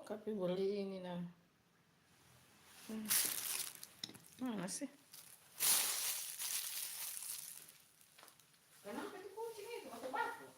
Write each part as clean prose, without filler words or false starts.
Tapi beli ini nah. Mana sih? Kenapa itu kucing itu atau batu?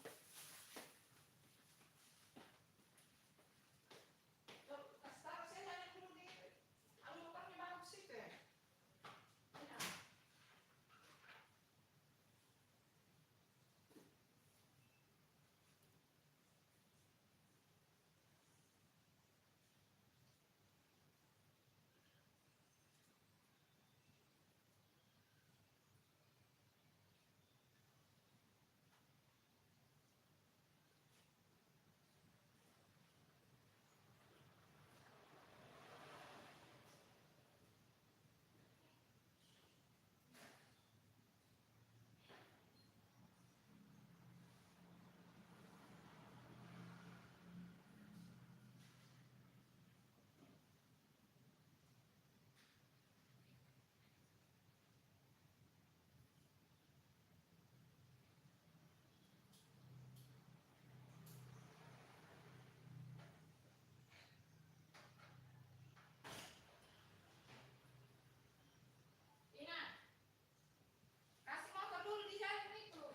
Kasih motor dulu di jalan itu.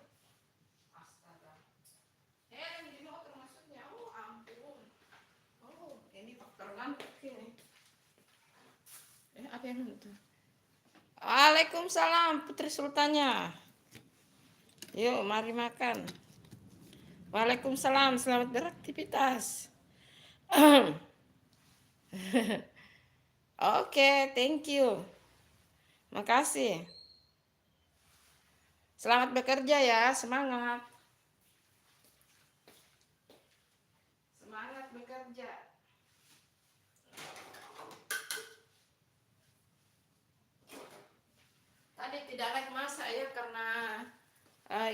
Astaga. Di motor maksudnya. Oh ampun. Oh ini faktor ngantuk ini. Apa yang itu? Waalaikumsalam Putri Sultannya. Yuk mari makan. Waalaikumsalam, selamat beraktivitas. Oke, thank you. Makasih. Selamat bekerja ya, semangat. Semangat bekerja. Tadi tidak like masak ya karena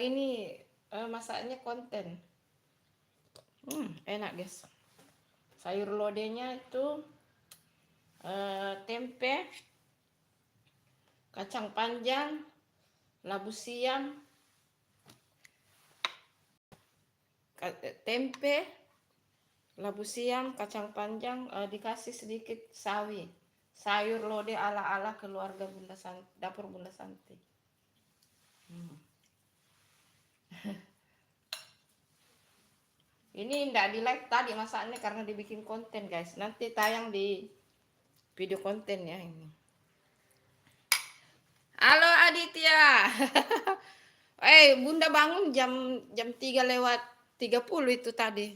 ini masaknya konten. Enak guys. Sayur lodehnya itu tempe, kacang panjang, labu siam, tempe, labu siam, kacang panjang, dikasih sedikit sawi. Sayur lodeh ala-ala keluarga Bunda Santi, dapur Bunda Santi. Ini enggak di like tadi masaknya karena dibikin konten guys. Nanti tayang di video konten ya ini. Halo Aditya. Bunda bangun jam 3:30 itu tadi.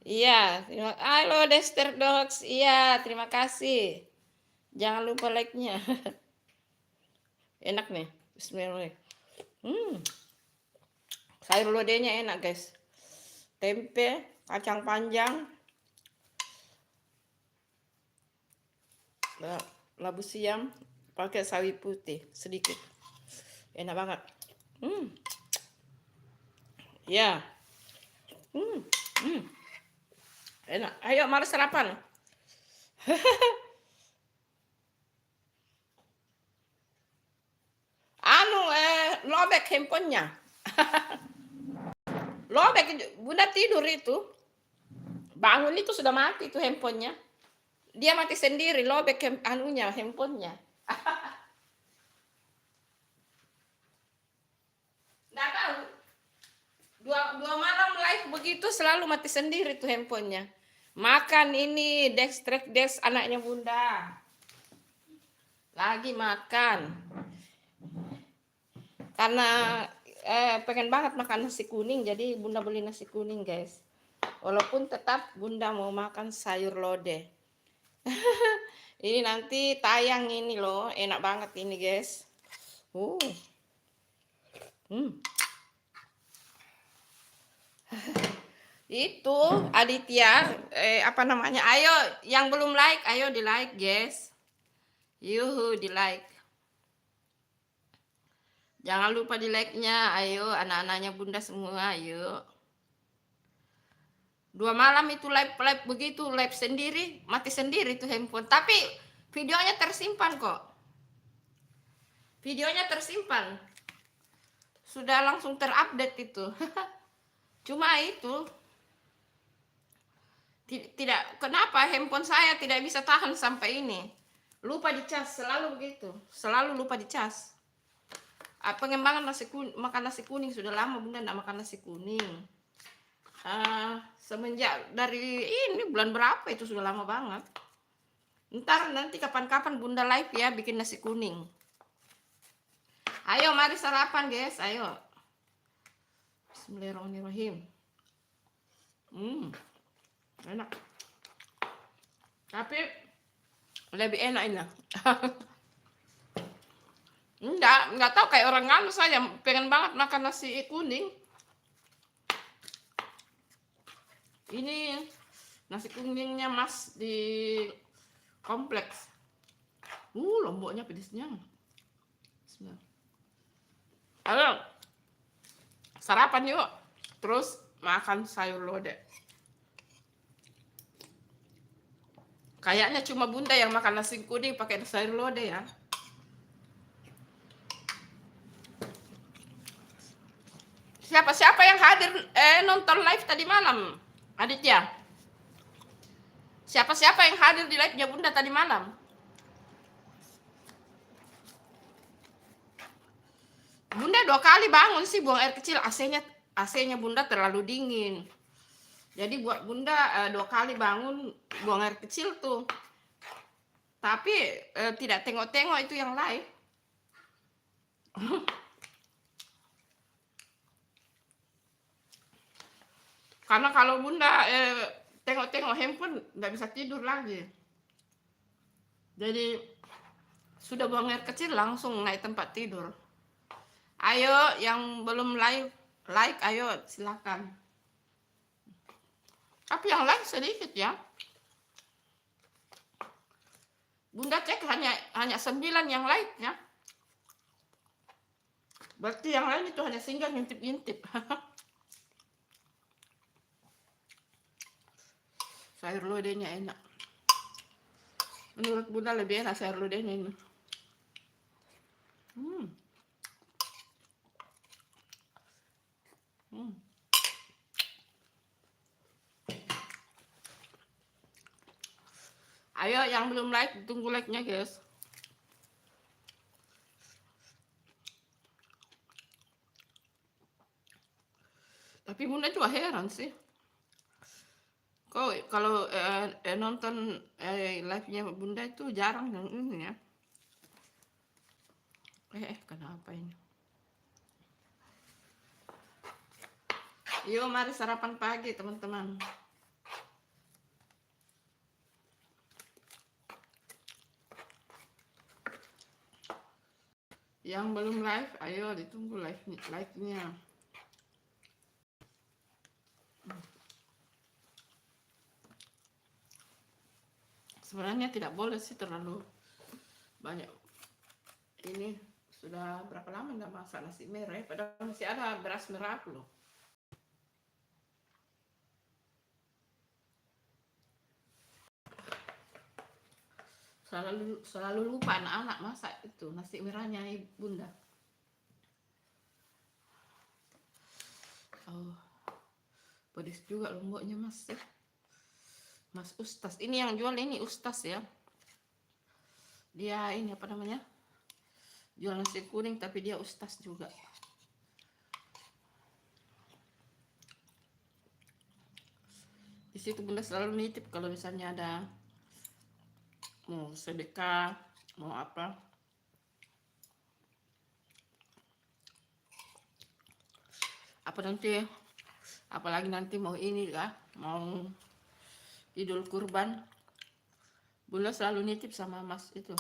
Iya, halo Dexter Dogs. Iya, terima kasih. Jangan lupa like-nya. Enak nih. Bismillahirrahmanirrahim. Sayur lodehnya enak guys. Tempe, kacang panjang, labu siam, pakai sawi putih sedikit. Enak banget. Ya. Enak. Ayo mari sarapan. Lobek handphonenya. Lobek, Bunda tidur itu. Bangun itu sudah mati itu handphonenya. Dia mati sendiri, lobek handphonenya. Nggak tahu. Dua malam live begitu selalu mati sendiri tuh handphonenya. Makan ini Dex anaknya Bunda. Lagi makan. Karena pengen banget makan nasi kuning, jadi Bunda beli nasi kuning guys. Walaupun tetap Bunda mau makan sayur lodeh. Ini nanti tayang ini loh, enak banget ini guys. Itu Aditya, apa namanya? Ayo yang belum like, ayo di like guys. Yuhu di like. Jangan lupa di like-nya, ayo anak-anaknya Bunda semua, ayo. 2 malam itu live begitu, live sendiri, mati sendiri tuh handphone. Tapi videonya tersimpan kok. Videonya tersimpan. sudah langsung terupdate itu. Cuma itu tidak, kenapa handphone saya tidak bisa tahan sampai ini. Lupa dicas, selalu begitu. Selalu lupa dicas. Pengembangan makan nasi kuning sudah lama Bunda enggak makan nasi kuning. Semenjak dari ini bulan berapa itu, sudah lama banget. Ntar nanti kapan-kapan Bunda live ya bikin nasi kuning. Ayo mari sarapan guys, ayo. Bismillahirrahmanirrahim. Enak. Tapi lebih enak ini. Enggak tahu, kayak orang nganu saja pengen banget makan nasi kuning. Ini nasi kuningnya Mas di kompleks. Lomboknya pedesnya. Bismillah. Halo. Sarapan yuk. Terus makan sayur lodeh. Kayaknya cuma Bunda yang makan nasi kuning pakai sayur lodeh ya. Siapa yang hadir nonton live tadi malam? Aditya. Siapa yang hadir di live-nya Bunda tadi malam? Bunda 2 kali bangun sih buang air kecil, AC-nya Bunda terlalu dingin. Jadi buat Bunda 2 kali bangun buang air kecil tuh. Tapi tidak tengok-tengok itu yang live. Karena kalau Bunda tengok-tengok handphone nggak bisa tidur lagi. Jadi sudah buang air kecil langsung naik tempat tidur. Ayo yang belum like ayo silakan. Tapi yang like sedikit ya. Bunda cek hanya 9 yang like ya. Berarti yang lain itu hanya singgah ngintip-ngintip. Sayur lodehnya enak. Menurut Bunda lebih enak sayur lodehnya ini. Ayo yang belum like, tunggu like-nya guys. Tapi Bunda juga heran sih. Kok kalau nonton live-nya Bunda itu jarang yang ini ya. Kenapa ini? Yuk mari sarapan pagi teman-teman. Yang belum live, ayo ditunggu live-nya. Sebenarnya tidak boleh sih terlalu banyak. Ini sudah berapa lama nggak masak nasi merah ya? Padahal masih ada beras merah loh. Selalu lupa anak-anak masak itu nasi merahnya Bunda. Pedes juga lomboknya Mas ya. Mas Ustaz, ini yang jual ini Ustaz ya. Dia ini apa namanya? Jual nasi kuning tapi dia Ustaz juga. Di situ Bunda selalu nitip kalau misalnya ada mau sedekah, mau apa. Apalagi nanti mau ini ya, mau Idul Kurban. Bunda selalu nitip sama Mas itu.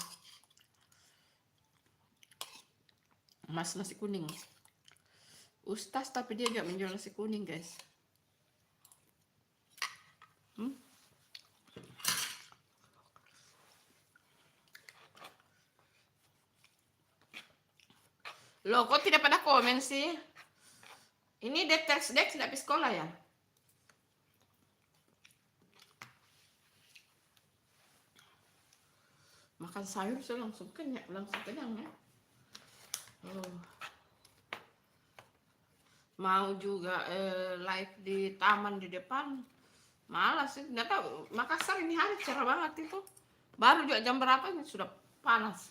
Mas nasi kuning. Ustaz tapi dia gak menjual nasi kuning, guys. Loh, kok tidak pada komen sih? Ini Dex tidak di sekolah ya? Makan sayur saya langsung kenyang ya. mau juga live di taman di depan, malas sih. Nggak tahu, Makassar ini hari cerah banget itu. Baru juga jam berapa ini sudah panas.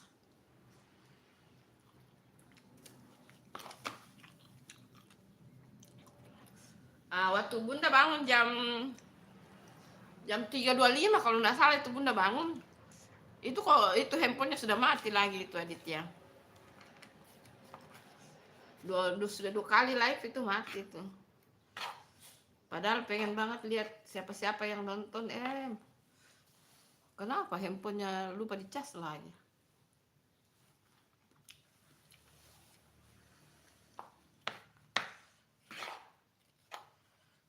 Waktu Bunda bangun jam 3.25 kalau nggak salah itu Bunda bangun. Itu kok itu handphonenya sudah mati lagi itu Aditya. Sudah 2 kali live itu mati itu. Padahal pengen banget lihat siapa-siapa yang nonton. Kenapa handphonenya lupa dicas lagi?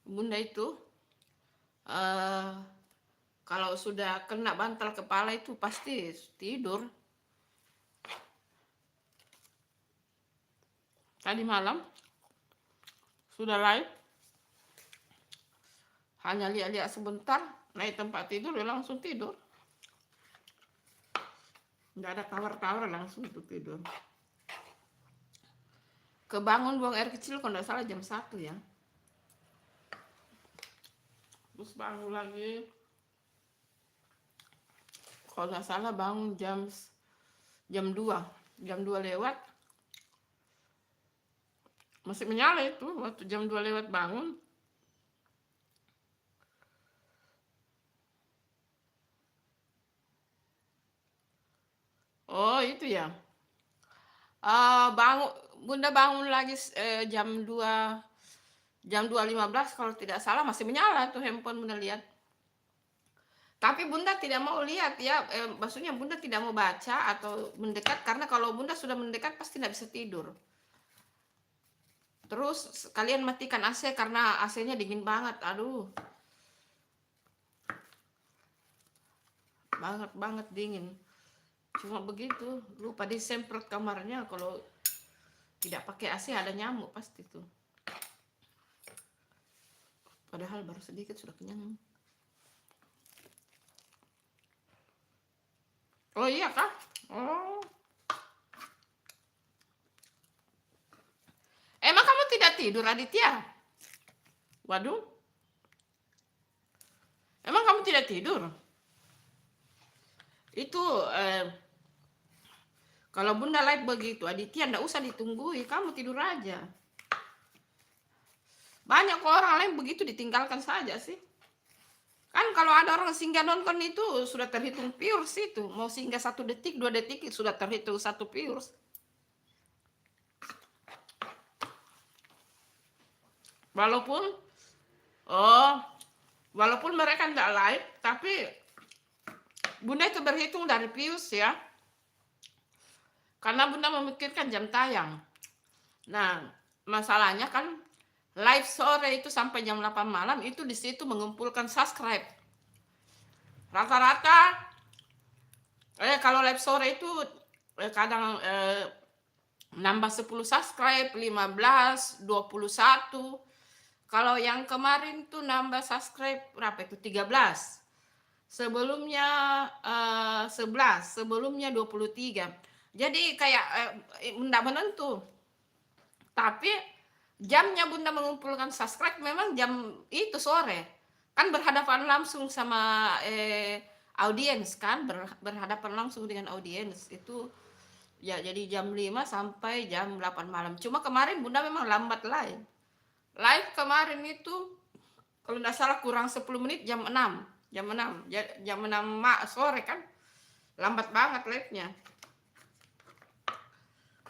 Bunda itu kalau sudah kena bantal kepala itu pasti tidur. Tadi malam sudah live, hanya lihat-lihat sebentar, naik tempat tidur dia langsung tidur. Nggak ada tawar-tawar, langsung itu tidur. Kebangun buang air kecil kalau nggak salah jam 1 ya. Terus bangun lagi, kalau nggak salah bangun jam 2 lewat. Masih menyala itu waktu jam 2 lewat bangun. Oh itu ya. Bunda bangun lagi jam 2.15 kalau tidak salah, masih menyala tuh handphone Bunda lihat. Tapi Bunda tidak mau lihat ya, maksudnya Bunda tidak mau baca atau mendekat, karena kalau Bunda sudah mendekat pasti tidak bisa tidur. Terus kalian matikan AC karena AC-nya dingin banget, aduh. Banget dingin. Cuma begitu, lupa disemprot kamarnya, kalau tidak pakai AC ada nyamuk pasti tuh. Padahal baru sedikit sudah kenyang. Oh iya kah? Oh. Emang kamu tidak tidur Aditya? Waduh. Emang kamu tidak tidur? Itu kalau Bunda live begitu Aditya ndak usah ditunggui, kamu tidur aja. Banyak kok orang lain begitu ditinggalkan saja sih. Kan kalau ada orang singgah nonton itu sudah terhitung viewers itu. Mau singgah 1 detik, 2 detik sudah terhitung 1 viewers. Walaupun mereka tidak live, tapi Bunda itu berhitung dari views ya. Karena Bunda memikirkan jam tayang. Nah, masalahnya kan live sore itu sampai jam 8 malam itu di situ mengumpulkan subscribe. Rata-rata kalau live sore itu kadang nambah 10 subscribe, 15, 21. Kalau yang kemarin tuh nambah subscribe berapa itu? 13. Sebelumnya 11, sebelumnya 23. Jadi kayak enggak menentu. Tapi jamnya Bunda mengumpulkan subscribe memang jam itu sore. Kan berhadapan langsung sama audiens kan, berhadapan langsung dengan audiens. Itu ya jadi jam 5 sampai jam 8 malam. Cuma kemarin Bunda memang lambat live. Live kemarin itu kalau nggak salah kurang 10 menit jam 6. Jam 6 sore kan. Lambat banget live-nya.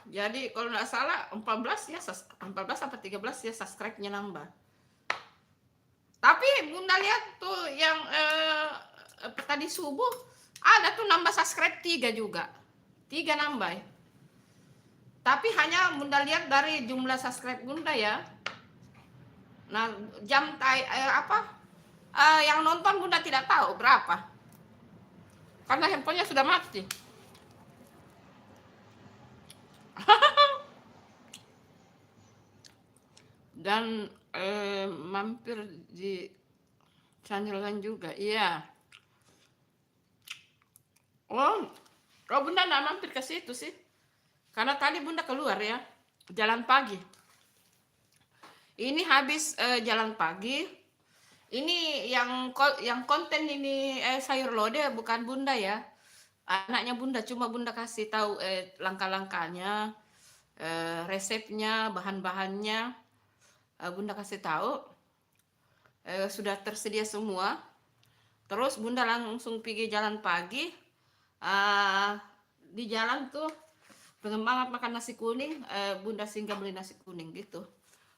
Jadi kalau nggak salah 14 ya, 14 sampai 13 ya subscribe-nya nambah. Tapi Bunda lihat tuh yang tadi subuh ada tuh nambah subscribe 3 juga. 3 nambah. Tapi hanya Bunda lihat dari jumlah subscribe Bunda ya. Nah, yang nonton Bunda tidak tahu berapa. Karena handphonenya sudah mati. Dan mampir di channel lain juga, iya. Oh Bunda nggak mampir ke situ sih, karena tadi Bunda keluar ya, jalan pagi. Ini habis jalan pagi. Ini yang konten ini sayur lodeh bukan bunda ya. Anaknya bunda, cuma bunda kasih tahu langkah-langkahnya, resepnya, bahan-bahannya. Bunda kasih tahu, sudah tersedia semua. Terus bunda langsung pergi jalan pagi. Di jalan tuh pengen banget makan nasi kuning, bunda singgah beli nasi kuning gitu.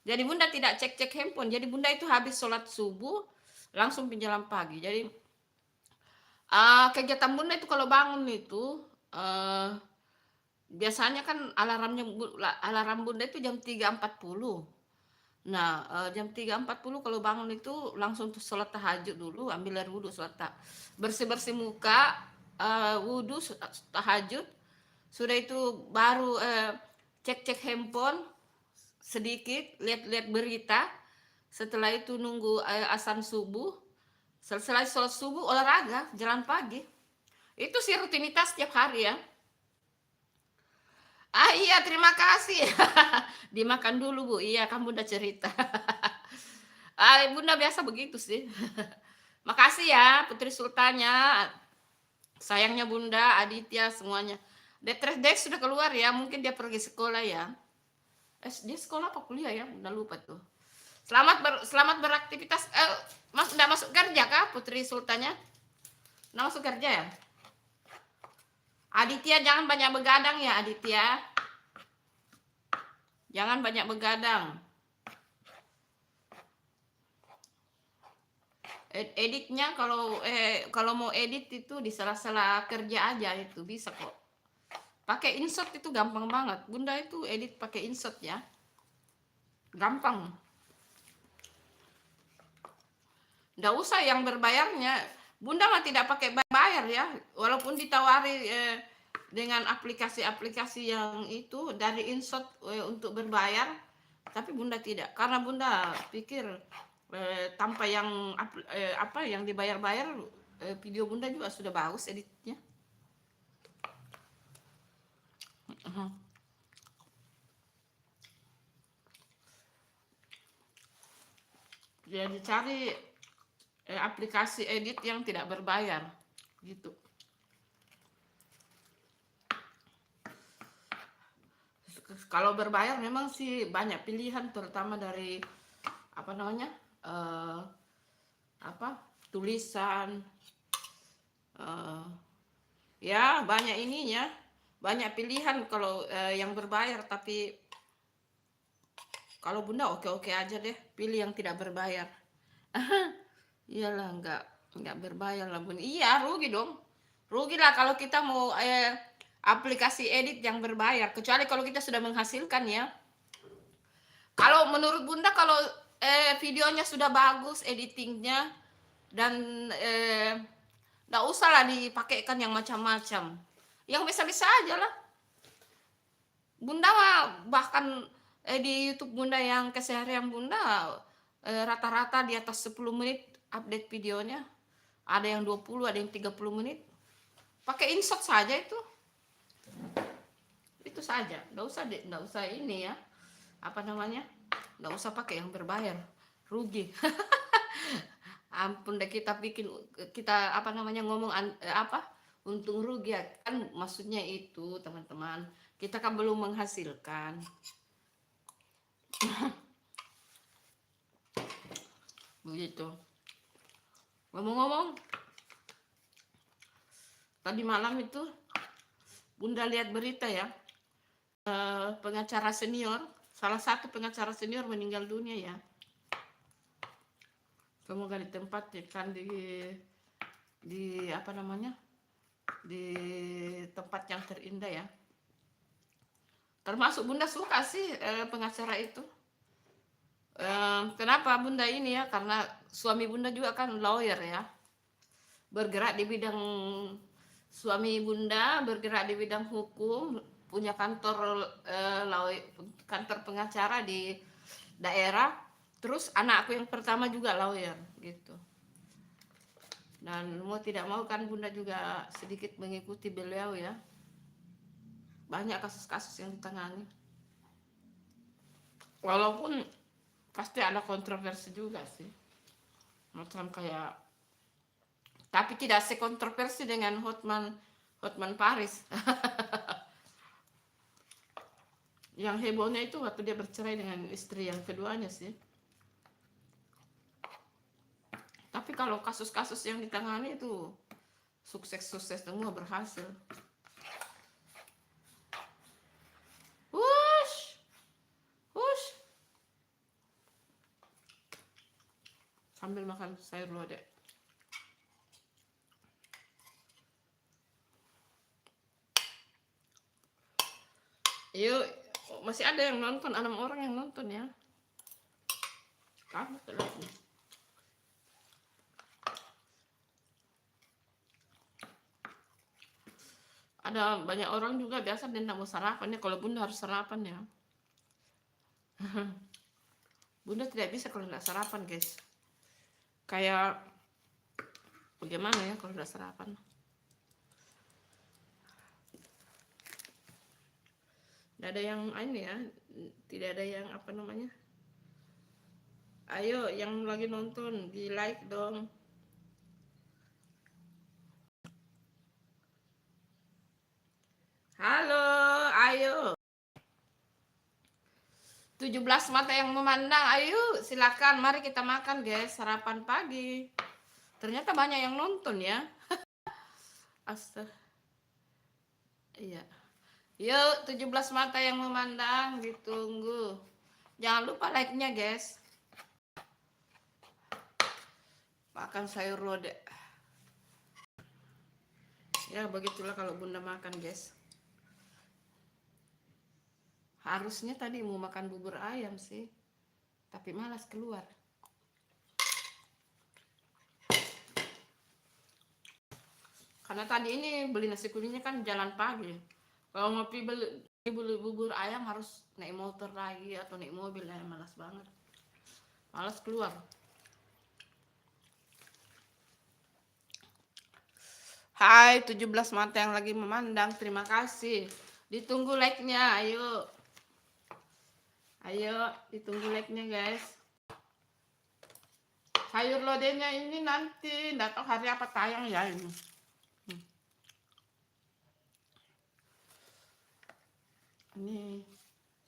Jadi bunda tidak cek-cek handphone. Jadi bunda itu habis sholat subuh langsung jalan pagi. Jadi kegiatan bunda itu kalau bangun itu biasanya kan alarm bunda itu jam 3.40. Nah, jam 3.40 kalau bangun itu langsung tuh sholat tahajud dulu, ambil air wudhu, bersih-bersih muka, wudhu, tahajud. Sudah itu baru cek-cek handphone sedikit, lihat-lihat berita. Setelah itu nunggu azan subuh. Setelah sholat subuh olahraga, jalan pagi. Itu sih rutinitas setiap hari ya. Iya, terima kasih. Dimakan dulu Bu. Iya, kan Bunda cerita. Bunda biasa begitu sih. Makasih ya Putri Sultannya. Sayangnya Bunda, Aditya semuanya. Detres sudah keluar ya, mungkin dia pergi sekolah ya. Dia sekolah apa kuliah ya? Udah lupa tuh. Selamat beraktivitas. Udah masuk kerja kah Putri Sultannya? Udah masuk kerja ya? Aditya jangan banyak begadang ya Aditya. Jangan banyak begadang. Editnya kalau mau edit itu di sela-sela kerja aja itu bisa kok. Pakai insert itu gampang banget. Bunda itu edit pakai insert ya. Gampang. Nggak usah yang berbayarnya. Bunda mah tidak pakai bayar ya. Walaupun ditawari dengan aplikasi-aplikasi yang itu dari insert untuk berbayar, tapi Bunda tidak. Karena Bunda pikir tanpa yang yang dibayar-bayar, video Bunda juga sudah bagus editnya. Jadi cari aplikasi edit yang tidak berbayar gitu. Kalau berbayar memang sih banyak pilihan, terutama dari tulisan, ya banyak ininya, banyak pilihan kalau yang berbayar. Tapi kalau Bunda oke-oke aja deh, pilih yang tidak berbayar. Iyalah, nggak berbayar lah Bunda. Iya, rugi dong. Rugi lah kalau kita mau aplikasi edit yang berbayar, kecuali kalau kita sudah menghasilkan ya. Kalau menurut Bunda, kalau videonya sudah bagus editingnya, dan nggak usah lah dipakaikan yang macam-macam, yang bisa-bisa aja lah. Bunda bahkan di YouTube Bunda yang keseharian Bunda rata-rata di atas 10 menit update videonya. Ada yang 20, ada yang 30 menit. Pakai insert saja itu. Itu saja. Nggak usah ini ya. Nggak usah pakai yang berbayar. Rugi. Ampun deh, kita ngomong untung rugi ya. Kan maksudnya itu teman-teman. Kita kan belum menghasilkan. Begitu. Ngomong-ngomong, tadi malam itu Bunda lihat berita ya, pengacara senior, salah satu pengacara senior meninggal dunia ya. Semoga ditempatkan di tempat yang terindah ya. Termasuk Bunda suka sih pengacara itu. Kenapa Bunda ini ya? Karena suami Bunda juga kan lawyer ya. Suami Bunda bergerak di bidang hukum, punya kantor kantor pengacara di daerah. Terus anakku yang pertama juga lawyer gitu. Dan mau tidak mau kan Bunda juga sedikit mengikuti beliau ya. Banyak kasus-kasus yang ditangani. Walaupun Pasti ada kontroversi juga sih. Macam kayak, tapi tidak sekontroversi dengan Hotman Paris. Yang hebohnya itu waktu dia bercerai dengan istri yang keduanya sih. Tapi kalau kasus-kasus yang ditangani itu sukses-sukses semua, berhasil. Wush, wush. Sambil makan sayur lodeh. Yuk, masih ada yang nonton, 6 orang yang nonton ya. Kamu telatnya. Ada banyak orang juga biasa dia tidak mau sarapan ya. Kalau bunda harus sarapan ya. Bunda tidak bisa kalau tidak sarapan guys. Kayak bagaimana ya kalau tidak sarapan. Tidak ada yang ini ya. Tidak ada yang apa namanya. Ayo yang lagi nonton di like dong. Halo, ayo. 17 mata yang memandang, ayo silakan mari kita makan guys, sarapan pagi. Ternyata banyak yang nonton ya. Astaga. Iya. Yuk 17 mata yang memandang, ditunggu. Jangan lupa like-nya guys. Makan sayur lodeh. Ya begitulah kalau bunda makan guys. Harusnya tadi mau makan bubur ayam sih, tapi malas keluar. Karena tadi ini beli nasi kuningnya kan jalan pagi. Kalau ngopi beli bubur ayam harus naik motor lagi atau naik mobil ya, malas banget. Malas keluar. Hai 17 mata yang lagi memandang, terima kasih. Ditunggu like-nya, ayo. Ayo, ditunggu like-nya guys. Sayur lodehnya ini nanti, nggak tahu hari apa tayang ya ini.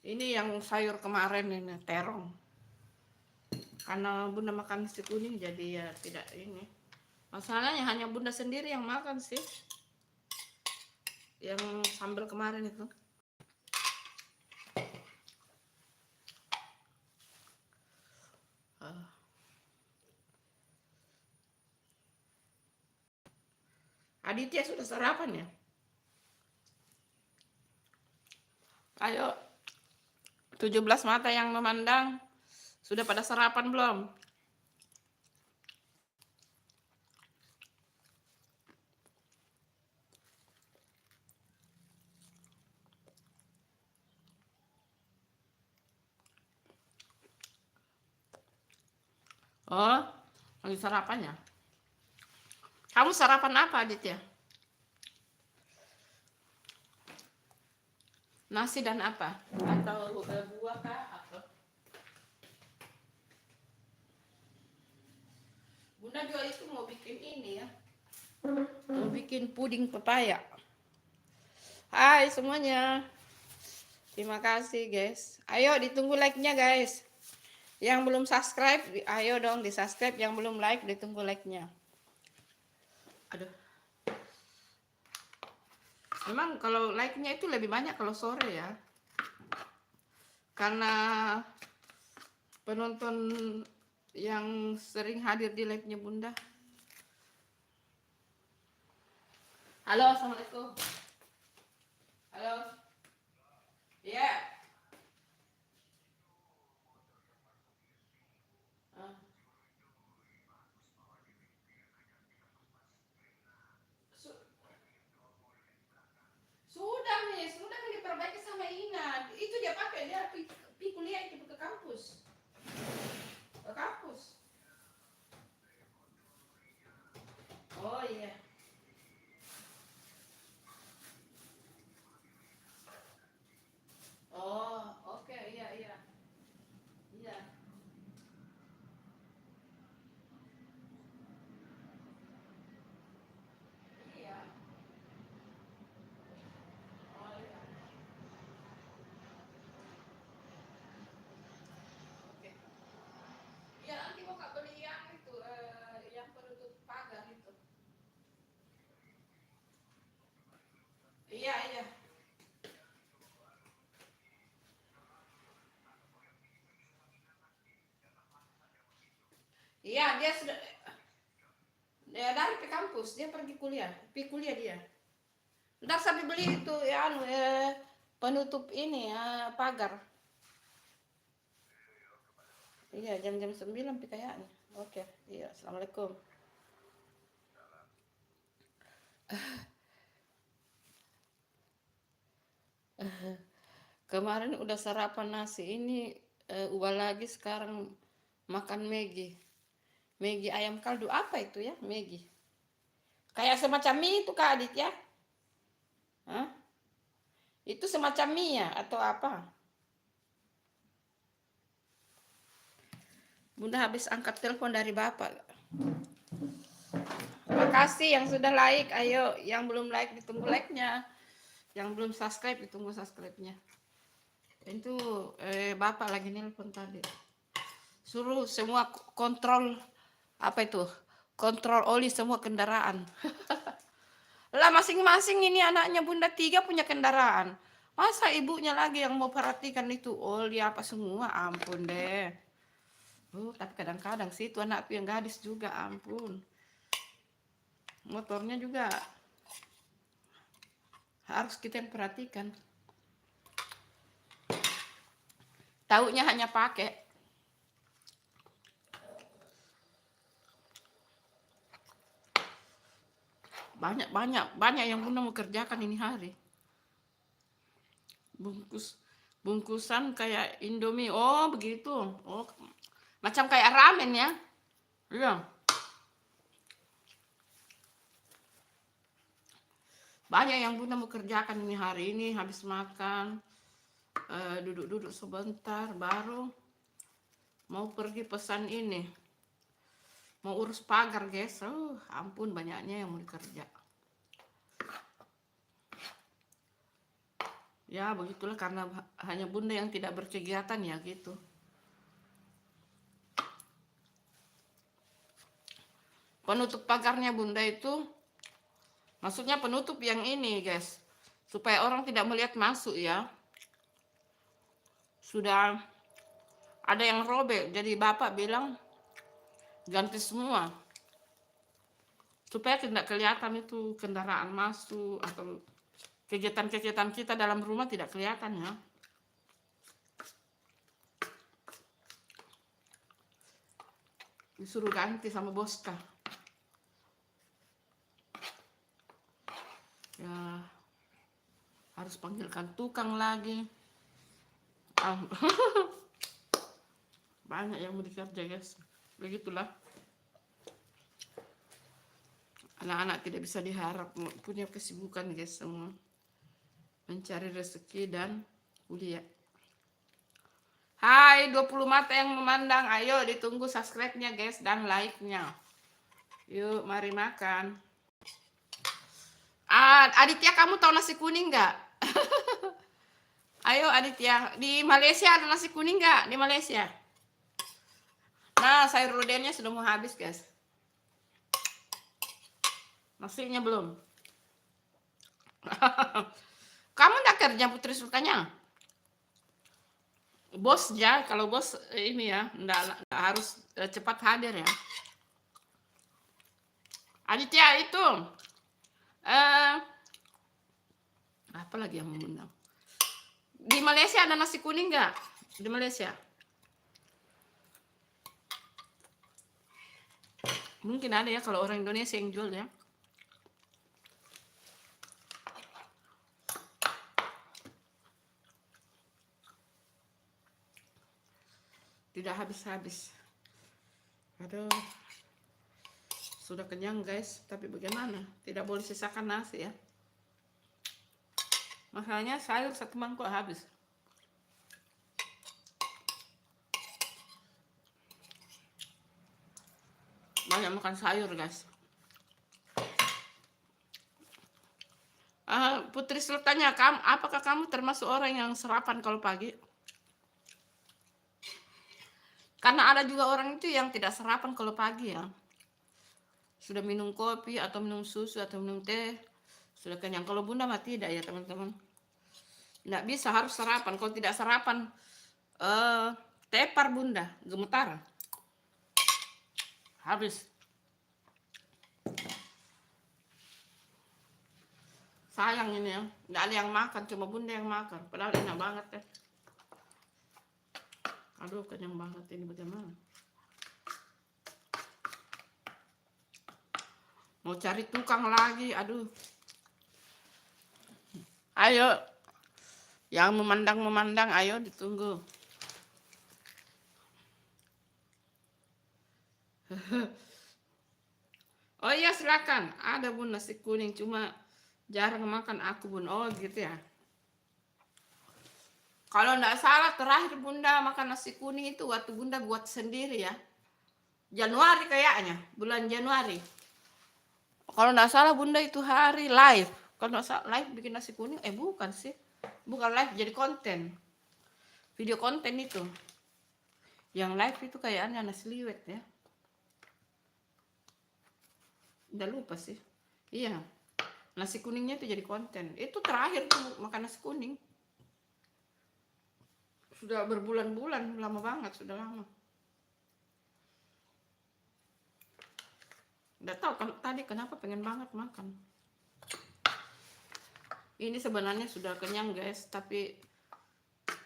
Ini yang sayur kemarin ini, terong. Karena bunda makan nasi kuning jadi ya tidak ini. Masalahnya hanya bunda sendiri yang makan sih. Yang sambal kemarin itu. Aditya sudah sarapan ya? Ayo 17 mata yang memandang, sudah pada sarapan belum? Oh, lagi sarapan ya? Kamu sarapan apa Aditya? Nasi dan apa? Atau buah kah? Atau? Bunda juga itu mau bikin ini ya. Mau bikin puding pepaya. Hai semuanya. Terima kasih guys. Ayo ditunggu like-nya guys. Yang belum subscribe, ayo dong di subscribe. Yang belum like, ditunggu like-nya. Aduh. Memang kalau like-nya itu lebih banyak kalau sore ya. Karena penonton yang sering hadir di live-nya bunda. Halo, assalamualaikum. Halo. Iya. Yeah. Sudah nih, sudah kan diperbaiki sama Ina. Itu dia pakai, dia pergi kuliah itu ke kampus. Ke kampus. Oh iya. Oh, oke, iya, iya. Iya. dia sudah dari ke kampus, dia pergi kuliah dia. Ntar sampai beli itu ya penutup ini ya pagar. Iya, jam-jam 9 kayaknya. Oke, iya, assalamualaikum. Kemarin udah sarapan nasi, ini ubah lagi sekarang makan Maggi. Maggi ayam kaldu, apa itu ya Maggi? Kayak semacam mie itu Kak Adit ya? Hah? Itu semacam mie ya atau apa? Bunda habis angkat telepon dari bapak. Makasih yang sudah like, ayo yang belum like ditunggu like-nya. Yang belum subscribe ditunggu subscribe-nya. Itu bapak lagi nelpon tadi. Suruh semua kontrol apa itu? Kontrol oli semua kendaraan. Lah masing-masing ini anaknya Bunda 3 punya kendaraan. Masa ibunya lagi yang mau perhatikan itu oli apa semua? Ampun deh. Tapi kadang-kadang sih itu anakku yang gadis juga, ampun. Motornya juga harus kita yang perhatikan. Taunya hanya pakai. Banyak yang Bunda mau kerjakan ini hari. Bungkusan kayak Indomie. Oh, begitu. Oh, macam kayak ramen ya. Iya. Banyak yang Bunda mau kerjakan ini hari ini habis makan. Duduk-duduk sebentar baru mau pergi pesan ini. Mau urus pagar, guys. Ampun banyaknya yang mau dikerja. Ya, begitulah karena hanya Bunda yang tidak berkegiatan ya gitu. Penutup pagarnya Bunda itu maksudnya penutup yang ini, guys. Supaya orang tidak melihat masuk ya. Sudah ada yang robek, jadi bapak bilang ganti semua. Supaya tidak kelihatan itu kendaraan masuk atau kegiatan-kegiatan kita dalam rumah tidak kelihatan ya. Disuruh ganti sama Boska. Ya, harus panggilkan tukang lagi. Banyak yang mau dikerja, guys. Begitulah. Anak-anak tidak bisa diharap punya kesibukan, guys, semua. Mencari rezeki dan kuliah. Hai 20 mata yang memandang, ayo ditunggu subscribe-nya guys dan like-nya. Yuk mari makan. Aditya, kamu tahu nasi kuning nggak? Ayo Aditya, di Malaysia ada nasi kuning nggak? Di Malaysia. Nah, sayur lodehnya sudah mau habis guys. Nasinya belum. Kamu nggak kerja Putri Sultannya? Bos ya, kalau bos ini ya, nggak harus cepat hadir ya. Aditya itu, apa lagi yang mengundang? Di Malaysia ada nasi kuning nggak? Di Malaysia? Mungkin ada ya kalau orang Indonesia yang jual ya. Tidak habis-habis. Aduh. Sudah kenyang guys, tapi bagaimana? Tidak boleh sisakan nasi ya. Masalahnya sayur satu mangkok habis. Banyak makan sayur guys. Putri Sultannya, apakah kamu termasuk orang yang sarapan kalau pagi? Karena ada juga orang itu yang tidak sarapan kalau pagi ya. Sudah minum kopi atau minum susu atau minum teh, sudah kenyang. Kalau Bunda mah tidak ya teman-teman. Tidak bisa, harus sarapan. Kalau tidak sarapan, tepar Bunda, gemetar. Habis. Sayang ini ya, nggak ada yang makan, cuma bunda yang makan. Padahal enak banget ya. Aduh, kenyang banget ini, bagaimana? Mau cari tukang lagi, aduh. Ayo, yang memandang-memandang, ayo ditunggu. Oh iya, silakan. Ada bun nasi kuning, cuma jarang makan aku bun. Oh gitu ya. Kalau nggak salah terakhir bunda makan nasi kuning itu waktu bunda buat sendiri ya. Januari kayaknya, bulan Januari. Kalau nggak salah bunda itu hari live. Kalau nggak salah live bikin nasi kuning, bukan sih. Bukan live, jadi konten. Video konten itu. Yang live itu kayaknya nasi liwet ya. Udah lupa sih. Iya. Nasi kuningnya itu jadi konten. Itu terakhir tuh makan nasi kuning. Sudah berbulan-bulan, lama banget, sudah lama. Udah tahu kan tadi kenapa pengen banget makan. Ini sebenarnya sudah kenyang guys, tapi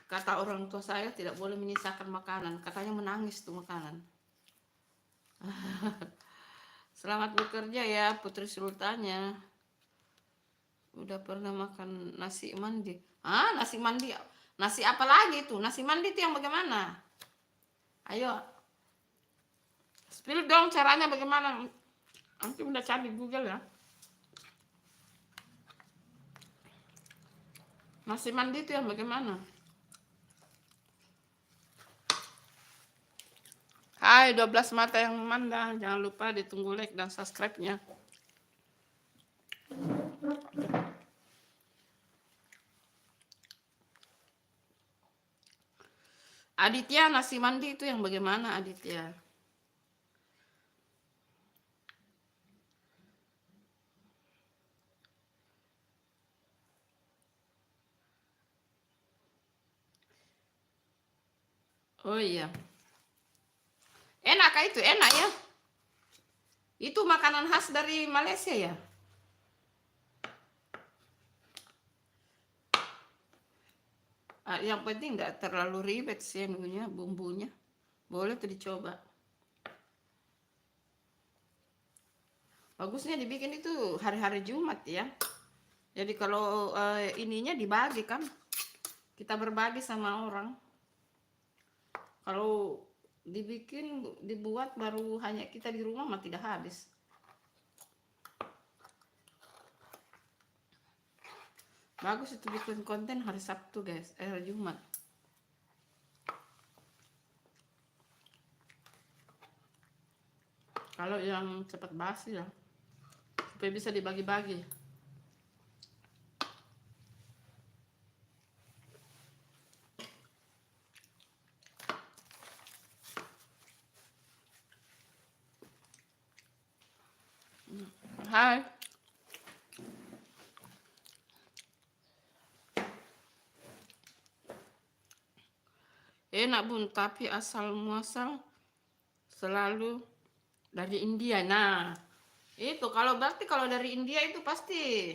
kata orang tua saya tidak boleh menyisakan makanan. Katanya menangis tuh makanan. Selamat bekerja ya Putri Sultannya. Udah pernah makan nasi mandi? Nasi mandi. Nasi apa lagi tuh? Nasi mandi itu yang bagaimana? Ayo. Spill dong caranya bagaimana. Nanti udah cari Google ya. Nasi mandi itu yang bagaimana? Hai 12 mata yang memandang. Jangan lupa ditunggu like dan subscribe-nya. Aditya, nasi mandi itu yang bagaimana Aditya? Oh iya. Enak kah itu? Enak ya? Itu makanan khas dari Malaysia ya? Yang penting nggak terlalu ribet sih bumbunya. Boleh tuh dicoba. Bagusnya dibikin itu hari-hari Jumat ya. Jadi kalau ininya dibagi kan. Kita berbagi sama orang. Kalau dibuat baru hanya kita di rumah mah tidak habis. Bagus itu bikin konten hari Sabtu guys, hari Jumat. Kalau yang cepat basi ya, supaya bisa dibagi-bagi. Hai. Enak bun, tapi asal muasal selalu dari India. Nah, itu kalau berarti kalau dari India itu pasti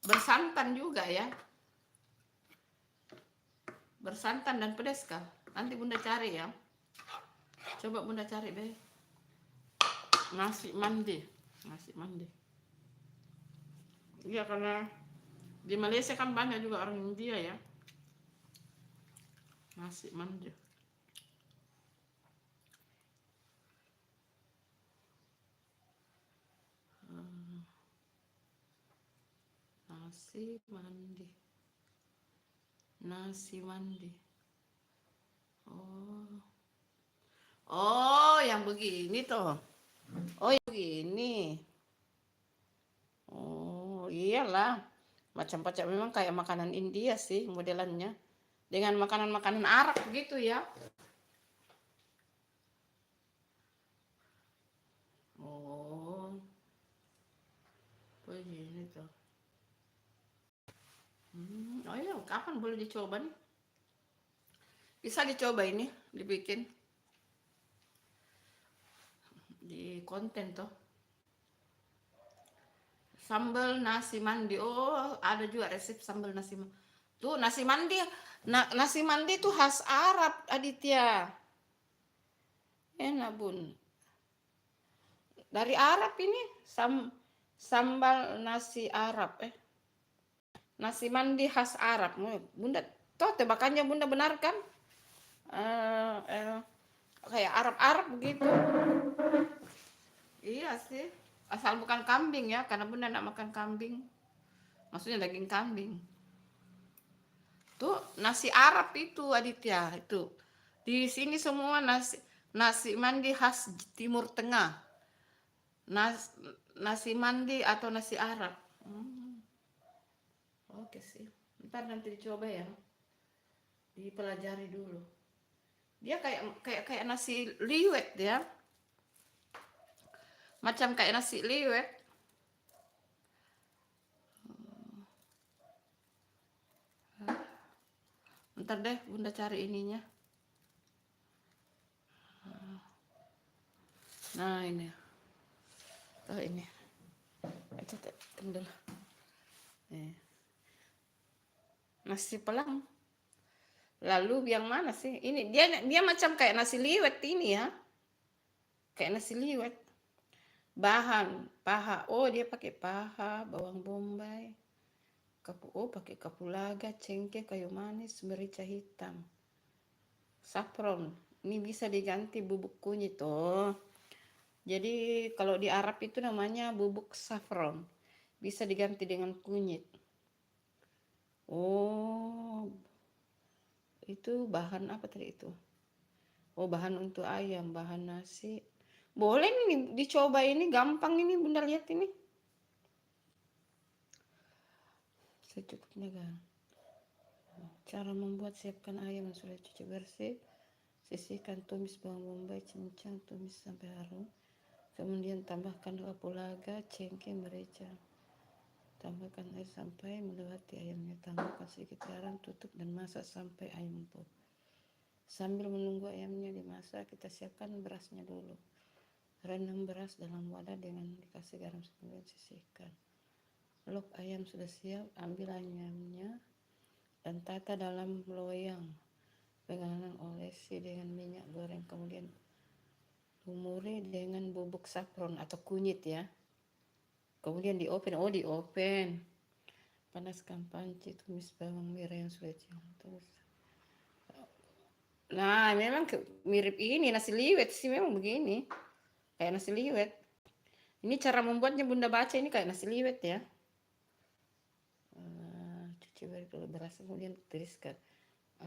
bersantan juga ya. Bersantan dan pedas kah? Nanti bunda cari ya. Coba bunda cari deh. Nasi mandi. Nasi mandi. Iya karena di Malaysia kan banyak juga orang India ya. Nasi mandi. Nasi mandi. Nasi mandi. Oh, yang begini toh. Oh, yang begini. Oh, iyalah. Macam-macam memang kayak makanan India sih modelannya. Dengan makanan-makanan Arab gitu ya. Oh. Begini tuh. Oh iya, kapan boleh dicoba nih? Bisa dicoba ini, dibikin. di konten tuh. Sambal nasi mandi. Oh, ada juga resep sambal nasi mandi. Tuh nasi mandi, nasi mandi tuh khas Arab, Aditya. Enak bun. Dari Arab ini sambal nasi Arab. Nasi mandi khas Arab. Bunda, toh tebakannya Bunda benar kan? Kayak Arab-Arab begitu. Iya sih. Asal bukan kambing ya, karena Bunda enggak makan kambing. Maksudnya daging kambing. Tuh nasi Arab itu Aditya itu. Di sini semua nasi mandi khas Timur Tengah. Nasi mandi atau nasi Arab. Oke sih. Ntar nanti dicoba ya. Dipelajari dulu. Dia kayak nasi liwet ya. Macam kayak nasi liwet. Ntar deh Bunda cari ininya. Nah ini. Oh ini. Kendal. Nasi pelang. Lalu yang mana sih? Ini dia macam kayak nasi liwet ini ya. Kayak nasi liwet. Bahan paha. Oh, dia pakai paha, bawang bombay. Pakai kapulaga, cengkeh, kayu manis, merica hitam. Saffron. Ini bisa diganti bubuk kunyit tuh. Jadi kalau di Arab itu namanya bubuk saffron. Bisa diganti dengan kunyit. Oh, itu bahan apa tadi itu? Oh, bahan untuk ayam, bahan nasi. Boleh nih dicoba, ini gampang ini Bunda, lihat ini. Secukupnya kan. Cara membuat: siapkan ayam yang sudah cuci bersih. Sisihkan, tumis bawang bombay, cincang, tumis sampai harum. Kemudian tambahkan kapulaga, cengkeh, merica. Tambahkan air sampai melewati ayamnya. Tambahkan sedikit garam, tutup dan masak sampai ayam empuk. Sambil menunggu ayamnya dimasak, kita siapkan berasnya dulu. Rendam beras dalam wadah dengan dikasih garam, kemudian sisihkan. Lok ayam sudah siap, ambil ayamnya dan tata dalam loyang. Pegangan olesi dengan minyak goreng, kemudian lumuri dengan bubuk saffron atau kunyit ya. Kemudian di oven. Panaskan panci, tumis bawang merah yang sudah terus. Nah, memang mirip ini nasi liwet sih, memang begini. Kayak nasi liwet. Ini cara membuatnya Bunda baca, ini kayak nasi liwet ya. Cuci beras, kemudian tiriskan.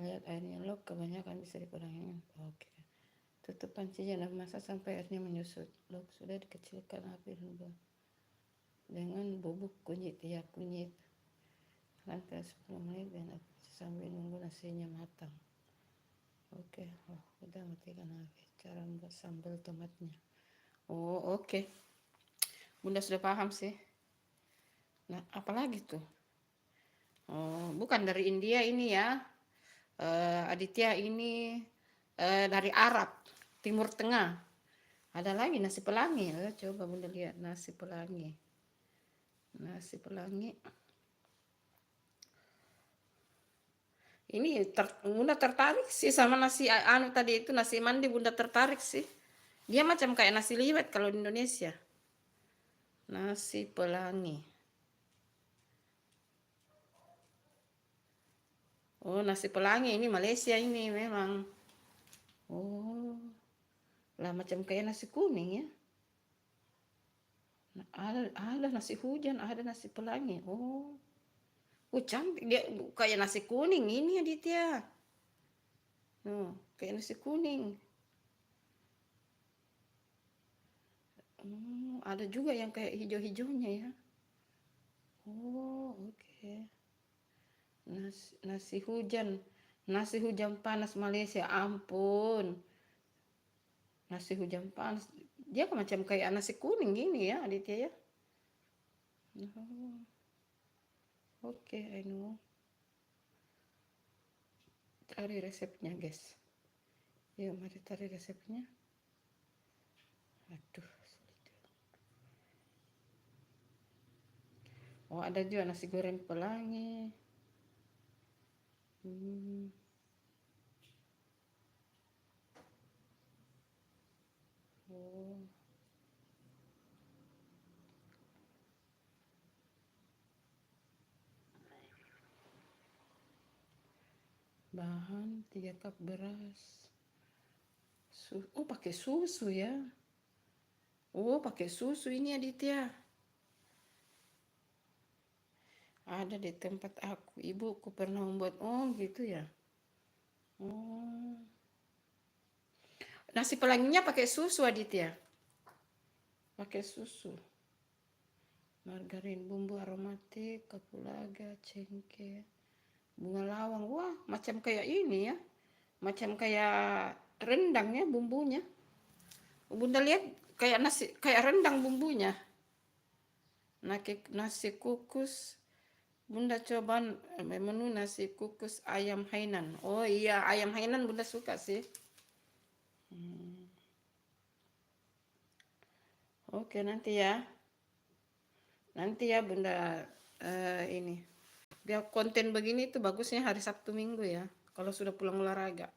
Lihat airnya lok, kebanyakan bisa dikurangi. Oke. Tutup pancinya dan masak sampai airnya menyusut. Lok sudah dikecilkan api dengan bubuk kunyit ya, kunyit. Lantai 10 menit dan sambil nunggu nasinya matang. Oke, udah matikan api. Cara membuat sambal tomatnya. Oh, oke. Bunda sudah paham sih. Nah, apalagi tuh? Oh, bukan dari India ini ya. Aditya ini dari Arab, Timur Tengah. Ada lagi nasi pelangi. Coba Bunda lihat nasi pelangi. Nasi pelangi. Ini Bunda tertarik sih sama nasi tadi itu, nasi mandi. Bunda tertarik sih. Dia macam kayak nasi liwet kalau di Indonesia. Nasi pelangi. Oh, nasi pelangi ini Malaysia ini memang. Oh, lah macam kayak nasi kuning ya. Nah, ada nasi hujan, ada nasi pelangi. Oh, cantik dia, kayak nasi kuning ini Aditya. Kayak nasi kuning. Ada juga yang kayak hijau-hijaunya ya. Oh, oke. Nasi hujan panas Malaysia, ampun. Nasi hujan panas, dia macam kayak nasi kuning gini ya Aditya ya. Oke, I know. Cari resepnya guys. Yuk mari cari resepnya. Aduh. Oh, ada juga nasi goreng pelangi. Oh. Bahan 3 cup beras. Oh, pakai susu ya. Oh, pakai susu ini Aditya. Ada di tempat aku, ibuku pernah membuat. Oh, gitu ya. Oh. Nasi pelanginya pakai susu Aditya. Pakai susu. Margarin, bumbu aromatik, kapulaga, cengkeh, bunga lawang. Wah, macam kayak ini ya. Macam kayak rendang ya bumbunya. Bunda lihat kayak nasi, kayak rendang bumbunya. Nasi kukus. Bunda coba menu nasi kukus ayam Hainan. Oh iya, ayam Hainan Bunda suka sih. Oke, nanti ya. Nanti ya Bunda ini. Biar konten begini tuh bagusnya hari Sabtu Minggu ya. Kalau sudah pulang olahraga.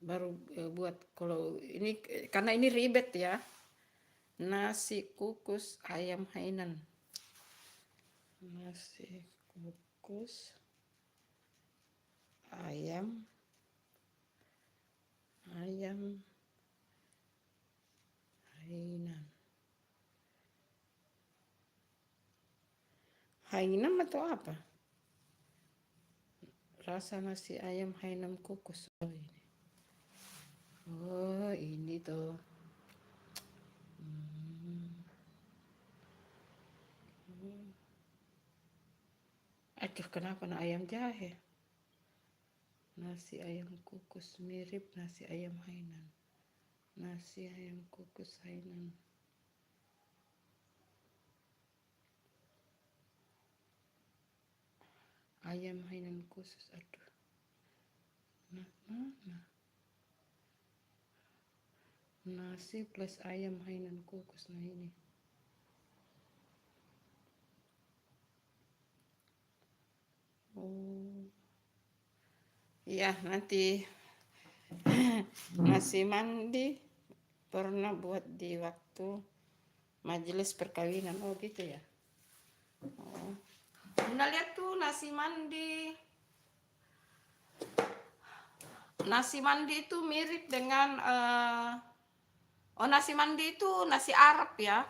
Baru buat kalau ini karena ini ribet ya. Nasi kukus ayam Hainan. Nasi kukus ayam Hainan. Hainan atau apa? Rasa nasi ayam Hainan kukus. Oh ini. Oh ini tuh. Aduh, kenapa ayam jahe? Nasi ayam kukus mirip nasi ayam Hainan. Nasi ayam kukus Hainan. Ayam Hainan khusus, aduh. Mana? Nasi plus ayam Hainan kukus, nah ini. Oh. Iya, nanti nasi mandi pernah buat di waktu majelis perkawinan. Oh gitu ya. Oh. Bunda lihat tuh nasi mandi. Nasi mandi itu mirip dengan nasi mandi itu nasi Arab ya.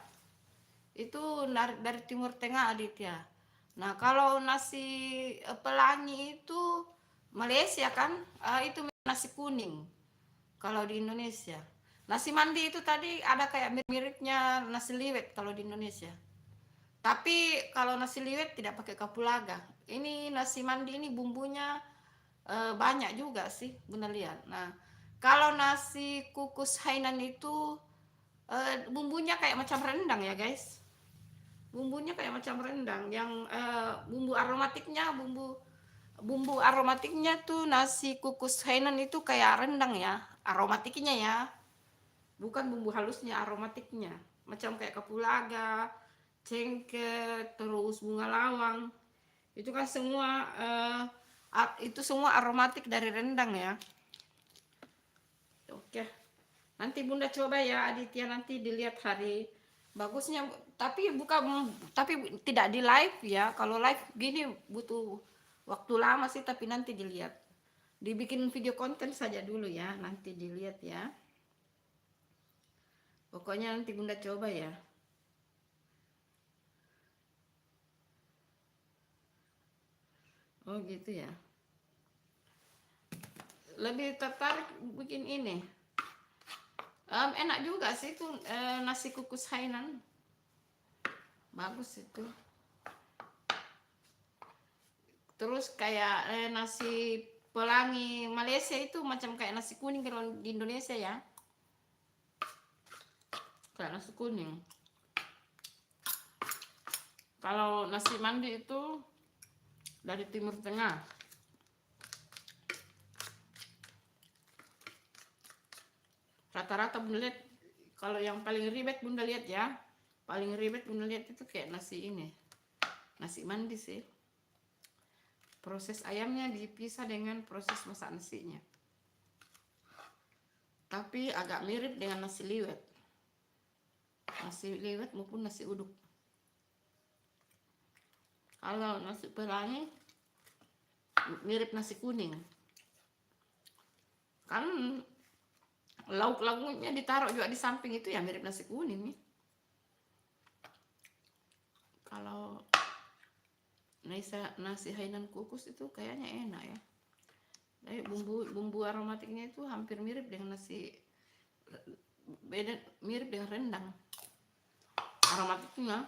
Itu dari Timur Tengah Aditya. Nah, kalau nasi pelangi itu Malaysia kan, itu nasi kuning. Kalau di Indonesia. Nasi mandi itu tadi ada kayak mirip-miripnya nasi liwet kalau di Indonesia. Tapi kalau nasi liwet tidak pakai kapulaga. Ini nasi mandi ini bumbunya banyak juga sih, Bunda lihat. Nah, kalau nasi kukus Hainan itu bumbunya kayak macam rendang ya, guys. Bumbunya kayak macam rendang yang bumbu aromatiknya tuh nasi kukus Hainan itu kayak rendang ya, aromatiknya ya, bukan bumbu halusnya, aromatiknya macam kayak kapulaga, cengkeh, terus bunga lawang, itu kan semua itu semua aromatik dari rendang ya. Oke, nanti Bunda coba ya Aditya, nanti dilihat hari bagusnya, tapi tidak di live ya. Kalau live gini butuh waktu lama sih, tapi nanti dilihat, dibikin video konten saja dulu ya, nanti dilihat ya. Pokoknya nanti Bunda coba ya. Oh gitu ya. Lebih tertarik bikin ini. Enak juga sih itu nasi kukus Hainan. Bagus itu. Terus kayak nasi pelangi Malaysia itu macam kayak nasi kuning kalau di Indonesia ya. Kayak nasi kuning. Kalau nasi mandi itu dari Timur Tengah. Rata-rata Bunda lihat, kalau yang paling ribet Bunda lihat ya, paling ribet Bunda lihat itu kayak nasi ini, nasi mandi sih. Proses ayamnya dipisah dengan proses masak nasinya. Tapi agak mirip dengan nasi liwet. Nasi liwet maupun nasi uduk. Kalau nasi pelangi mirip nasi kuning. Kan lauk-lauknya ditaruh juga di samping itu ya mirip nasi kuning nih. Kalau nasi Hainan kukus itu kayaknya enak ya. Tapi bumbu aromatiknya itu hampir mirip dengan nasi, beda, mirip dengan rendang aromatiknya.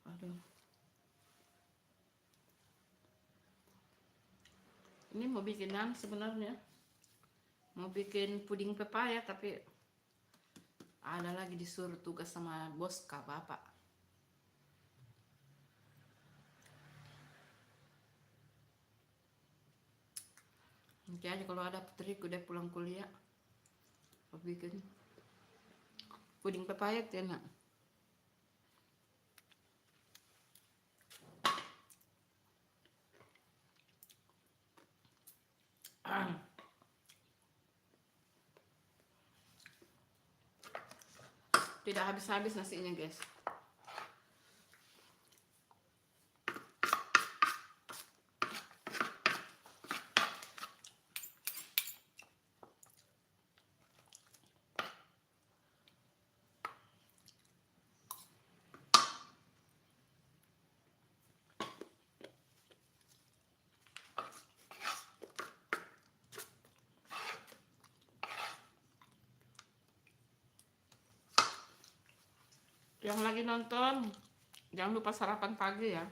Aduh. Ini mau bikinan sebenarnya, mau bikin puding pepaya, tapi ada lagi disuruh tugas sama bos kak bapak. Nanti aja kalau ada putriku udah pulang kuliah, mau bikin puding pepaya itu enak. Tidak habis-habis nasinya guys. Yang lagi nonton, jangan lupa sarapan pagi ya.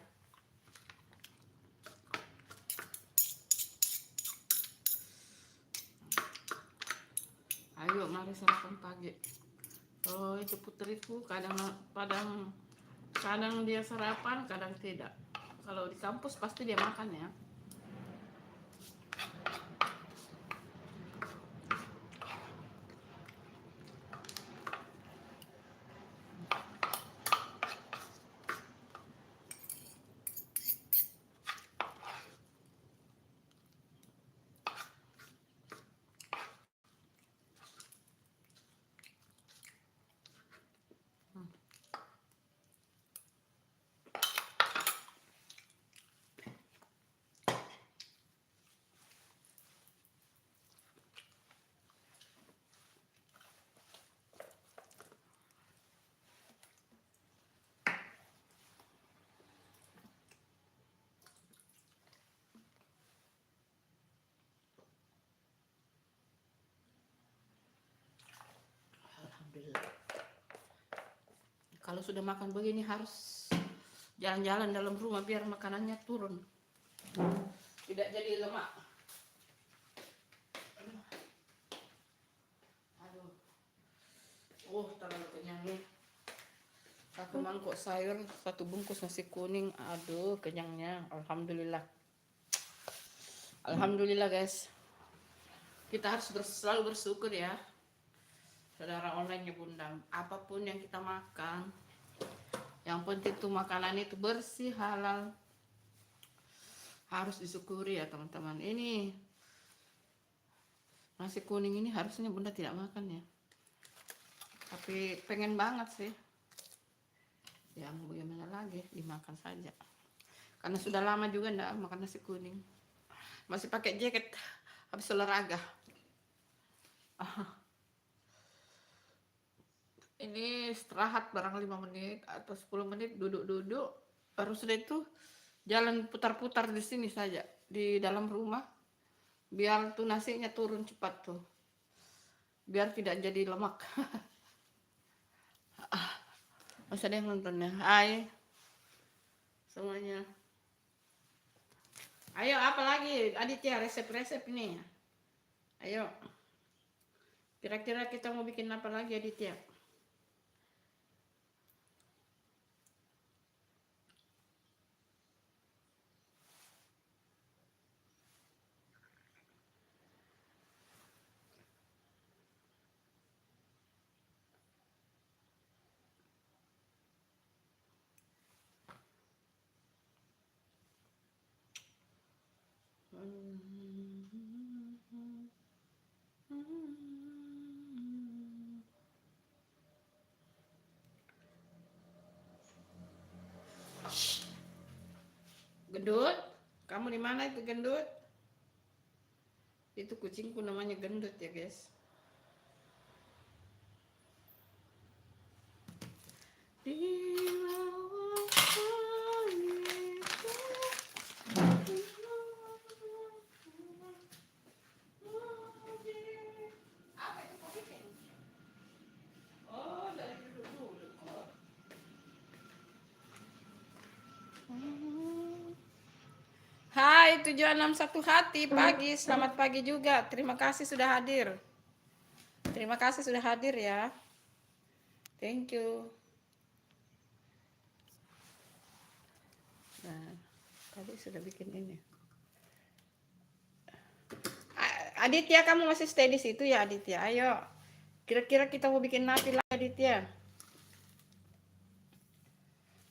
Ayo mari sarapan pagi. Oh itu putriku kadang dia sarapan, kadang tidak. Kalau di kampus pasti dia makan ya. Alhamdulillah. Kalau sudah makan begini harus jalan-jalan dalam rumah biar makanannya turun, tidak jadi lemak. Aduh, terlalu kenyang nih. Satu mangkok sayur, satu bungkus nasi kuning. Aduh, kenyangnya. Alhamdulillah. Alhamdulillah guys. Kita harus selalu bersyukur ya, saudara online bunda. Apapun yang kita makan, yang penting tuh makanan itu bersih, halal. Harus disyukuri ya teman-teman. Ini nasi kuning ini harusnya bunda tidak makan ya, tapi pengen banget sih. Ya mau bagaimana lagi, dimakan saja. Karena sudah lama juga enggak makan nasi kuning. Masih pakai jaket habis olahraga. Ini istirahat barang 5 menit atau 10 menit, duduk-duduk. Baru sudah itu jalan putar-putar di sini saja, di dalam rumah. Biar tuh nasinya turun cepat tuh. Biar tidak jadi lemak. Masih ada yang nontonnya. Hai semuanya. Ayo apa lagi Aditya, resep-resep ini. Ayo. Kira-kira kita mau bikin apa lagi Aditya? Gendut? Kamu di mana itu gendut? Itu kucingku namanya gendut ya guys. Hai 761 hati pagi, selamat pagi juga. Terima kasih sudah hadir. Terima kasih sudah hadir ya. Thank you. Nah, tadi sudah bikin ini. Aditya, kamu masih stay di situ ya Aditya? Ayo. Kira-kira kita mau bikin napi lah Aditya.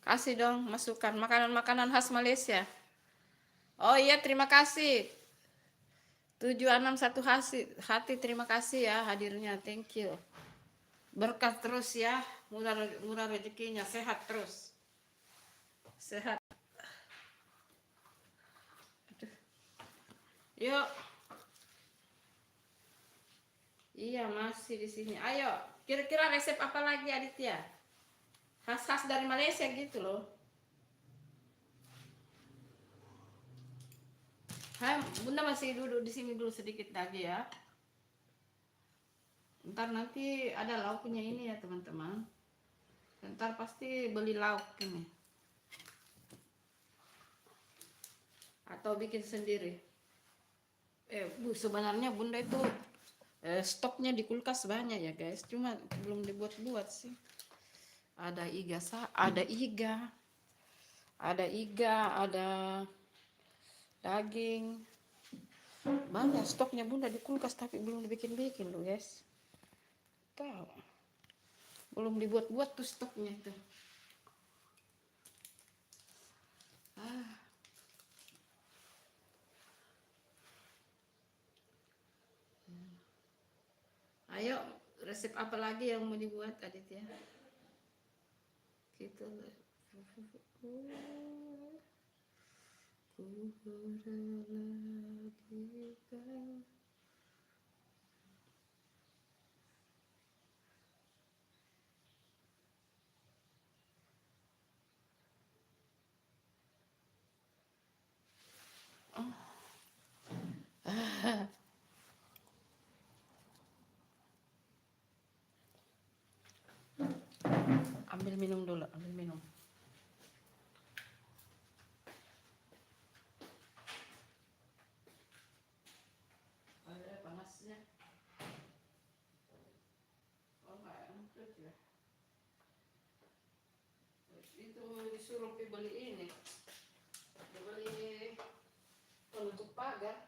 Kasih dong masukan makanan-makanan khas Malaysia. Oh iya, terima kasih. 761 hati, terima kasih ya hadirnya. Thank you. Berkah terus ya, murah rezekinya, sehat terus. Sehat. Yuk. Iya, masih di sini. Ayo, kira-kira resep apa lagi Aditya? Khas-khas dari Malaysia gitu loh. Hai, Bunda masih duduk di sini dulu sedikit lagi ya. Ntar nanti ada lauknya ini ya teman-teman. Ntar pasti beli lauk ini. Atau bikin sendiri. Sebenarnya Bunda itu stoknya di kulkas banyak ya guys. Cuma belum dibuat-buat sih. Ada iga, ada daging. Banyak stoknya Bunda di kulkas tapi belum dibikin-bikin loh guys. Tahu. Belum dibuat-buat tuh stoknya itu. Ayo, resep apa lagi yang mau dibuat Aditya? Gitu. Ambil minum dulu, ambil minum. Ada panasnya. Oh, nggak empuk ya. Itu disuruh beli ini. Beli penutup pagar.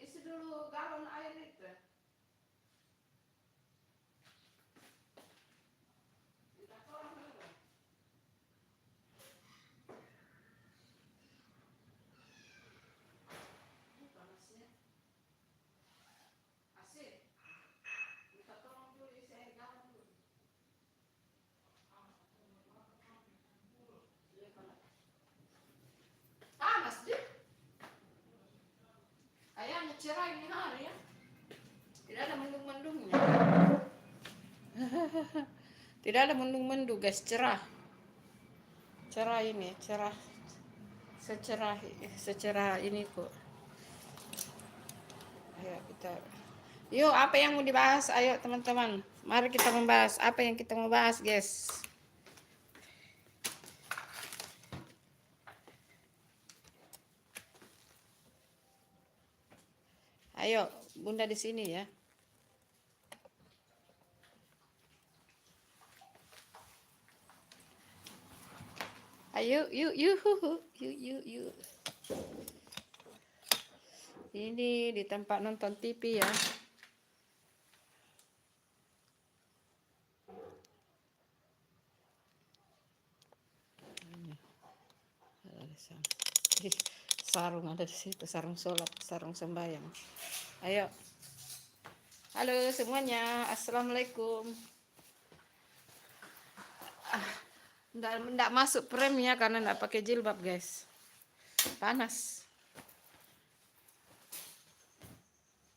Isi dulu galon air itu. Panasnya. Asik. Minta tolong dulu isi air galon dulu. Panas deh. Ayahnya cerah ini hari ya. Tidak ada mendung-mendungnya. Tidak ada mendung-mendung guys, cerah. Cerah ini, cerah. Secerah ini kok. Ayo kita. Yuk, apa yang mau dibahas? Ayo teman-teman. Mari kita membahas apa yang kita mau bahas, guys. Ayo, Bunda di sini ya. Ayo, yuk. Ini di tempat nonton TV ya. Ada di sana. Ih, sarung ada di situ, sarung sholat, sarung sembahyang. Ayo, halo semuanya, assalamualaikum. Nggak masuk premnya karena nggak pakai jilbab guys, panas.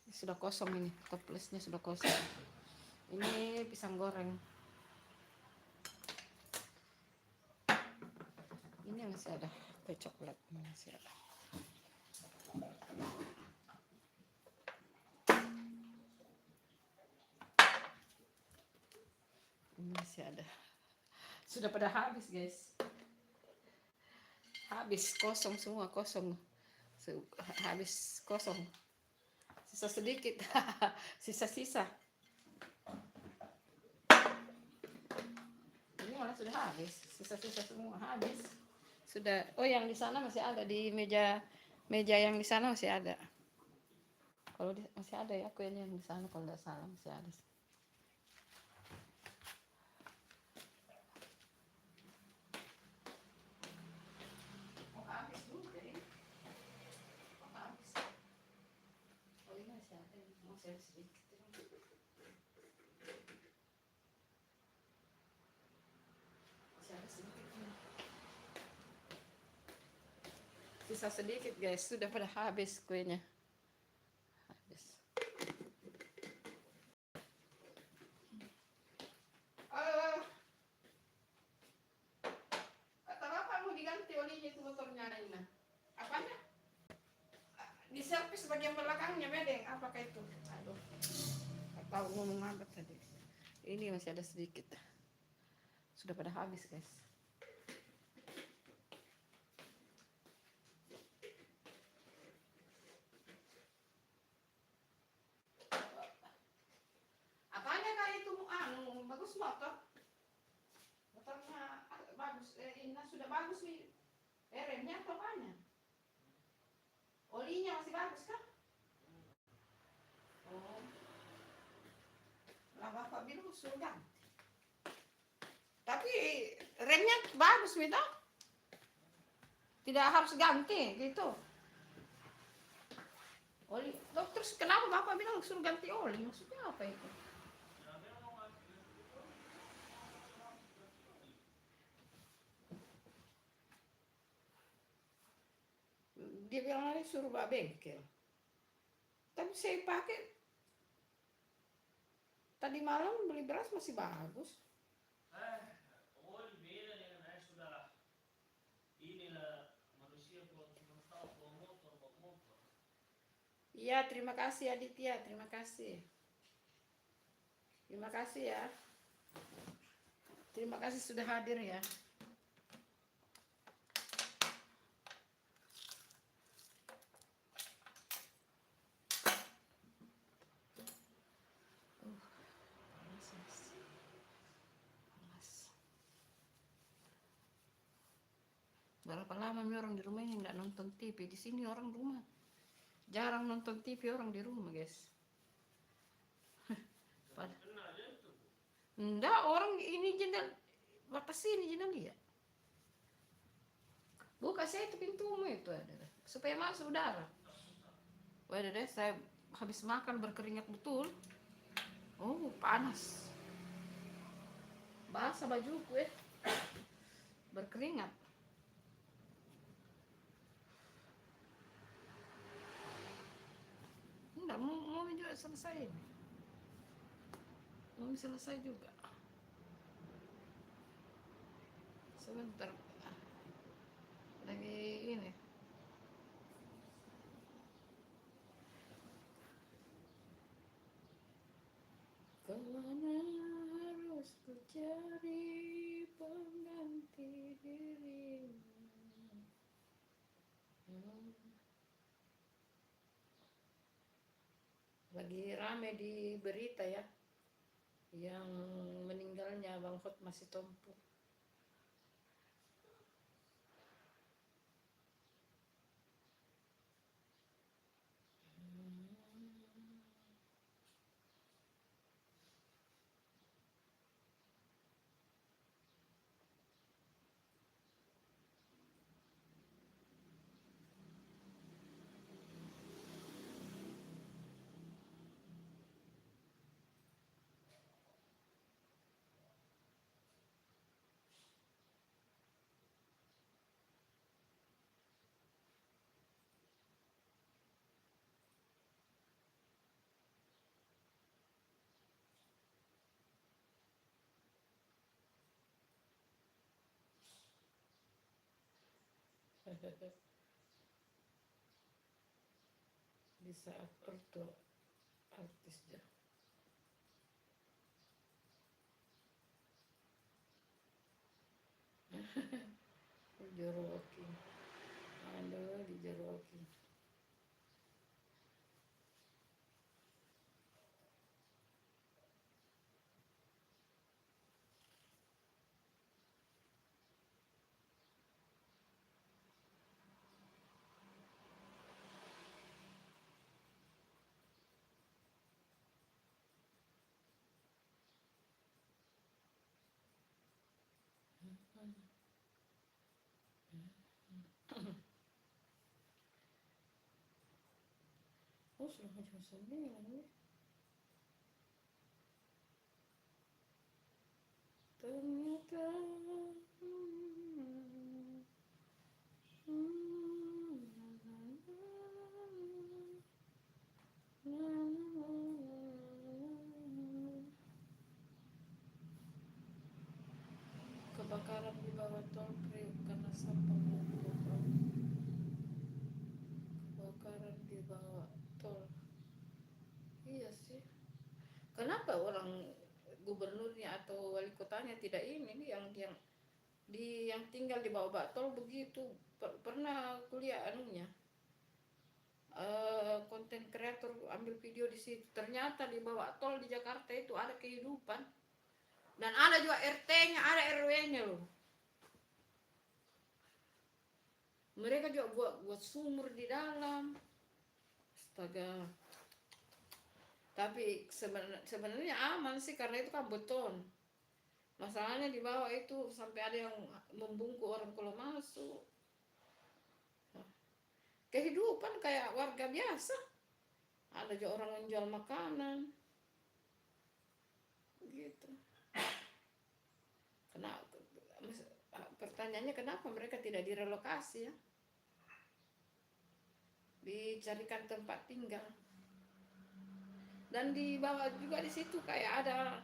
Sudah kosong ini, toplesnya sudah kosong. Ini pisang goreng. Ini masih ada kue coklat, masih ada. Ini masih ada. Sudah pada habis guys. Habis, kosong semua, kosong. Habis, kosong. Sisa sedikit. Sisa-sisa. Ini malah sudah habis. Sisa-sisa semua habis. Sudah. Oh, yang di sana masih ada di meja yang di sana masih ada. Kalau masih ada ya kuenya yang di sana, kalau nggak salah masih ada. Oh, habis juga ini. Oh, habis. Oh, ini masih ada. Masih ada sedikit. Masih ada sedikit. Sisa sedikit guys, sudah pada habis kuenya. Habis. Halo. Kata bapak mau diganti olinya itu motornya ini. Apanya? Di servis bagian belakangnya bedeng. Apakah itu? Aduh. Gak tahu ngomong apa tadi. Ini masih ada sedikit. Sudah pada habis guys. Apanya kali itu? Bagus motor. Motornya bagus. Ini sudah bagus nih. Remnya atau apanya? Olinya masih bagus kan? Oh. Lah bapak bilang suruh ganti. Tapi remnya bagus Mita. Tidak harus ganti gitu. Oli. Dokter, kenapa bapak bilang suruh ganti oli? Maksudnya apa itu? Dia bilang hari suruh bawa bengkel. Tapi saya pakai tadi malam beli beras masih bagus. Iya, terima kasih Aditya, terima kasih. Terima kasih ya. Terima kasih sudah hadir ya. Berapa lama nih orang di rumah ini nggak nonton TV? Di sini orang rumah jarang nonton TV, orang di rumah guys. Enggak, orang ini jendela batas sini jendela ya. Buka saya itu pintumu itu ada supaya masuk udara. Waduh deh, saya habis makan berkeringat betul. Oh, panas. Basah bajuku berkeringat. Enggak, mau juga selesai. Mau selesai juga. Sebentar. Lagi ini. Kemana harus ku cari pengganti dirimu? Lagi rame di berita ya, yang meninggalnya Bang Hotma Sitompul. Di saat orto artis dah. Dijorokin. Aduh, dijorokin. Oh, sudah jam 9 nih. Ternyata kebakaran di bawah tol Priok karena sampah menumpuk. Kebakaran di bawah tol. Iya sih. Kenapa orang gubernurnya atau wali kotanya tidak ini nih yang tinggal di bawah tol begitu. Pernah kuliah anunya. Konten kreator ambil video di situ. Ternyata di bawah tol di Jakarta itu ada kehidupan. Dan ada juga RT-nya, ada RW-nya loh. Mereka juga buat sumur di dalam. Astaga. Tapi sebenarnya aman sih karena itu kan beton. Masalahnya di bawah itu sampai ada yang membungkuk orang kalau masuk. Kehidupan kayak warga biasa. Ada juga orang menjual makanan. Gitu. Kenapa? Pertanyaannya kenapa mereka tidak direlokasi ya? Dicarikan tempat tinggal. Dan di bawah juga di situ kayak ada